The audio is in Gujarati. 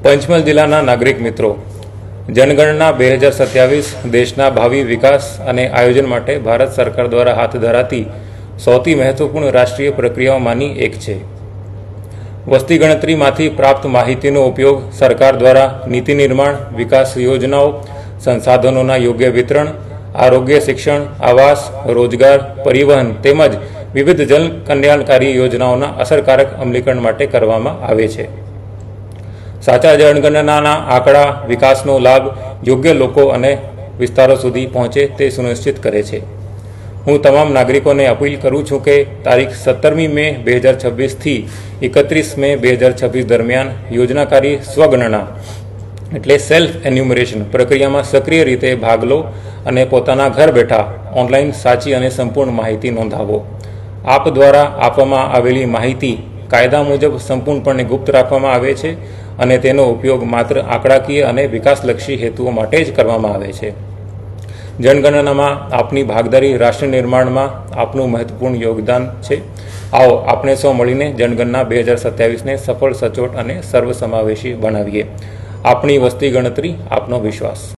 પંચમહાલ જિલ્લાના નાગરિક મિત્રો, જનગણના 2027 દેશના ભાવિ વિકાસ અને આયોજન માટે ભારત સરકાર દ્વારા હાથ ધરાતી સૌથી મહત્વપૂર્ણ રાષ્ટ્રીય પ્રક્રિયાઓમાંની એક છે. વસ્તી ગણતરીમાંથી પ્રાપ્ત માહિતીનો ઉપયોગ સરકાર દ્વારા નીતિ નિર્માણ, વિકાસ યોજનાઓ, સંસાધનોના યોગ્ય વિતરણ, આરોગ્ય, શિક્ષણ, આવાસ, રોજગાર, પરિવહન તેમજ વિવિધ જન કલ્યાણકારી યોજનાઓના અસરકારક અમલીકરણ માટે કરવામાં આવે છે. સાચા જનગણનાના આંકડા વિકાસનો લાભ યોગ્ય લોકો અને વિસ્તારો સુધી પહોંચે તે સુનિશ્ચિત કરે છે. હું તમામ નાગરિકોને અપીલ કરું છું કે તારીખ 17મી મે 2026 થી 31 મે 2026 દરમિયાન યોજનાકારી સ્વગણના એટલે સેલ્ફ એન્યુમરેશન પ્રક્રિયામાં સક્રિય રીતે ભાગ લો અને પોતાના ઘર બેઠા ઓનલાઈન સાચી અને સંપૂર્ણ માહિતી નોંધાવો. આપ દ્વારા આપવામાં આવેલી માહિતી કાયદા મુજબ સંપૂર્ણપણે ગુપ્ત રાખવામાં આવે છે અને તેનો ઉપયોગ માત્ર આંકડાકીય અને વિકાસલક્ષી હેતુઓ માટે જ કરવામાં આવે છે. જનગણનામાં આપની ભાગીદારી રાષ્ટ્ર નિર્માણમાં આપનું મહત્વપૂર્ણ યોગદાન છે. આવો આપણે સૌ મળીને જનગણના 2027ને સફળ, સચોટ અને સર્વસમાવેશી બનાવીએ. આપણી વસ્તી ગણતરી, આપનો વિશ્વાસ.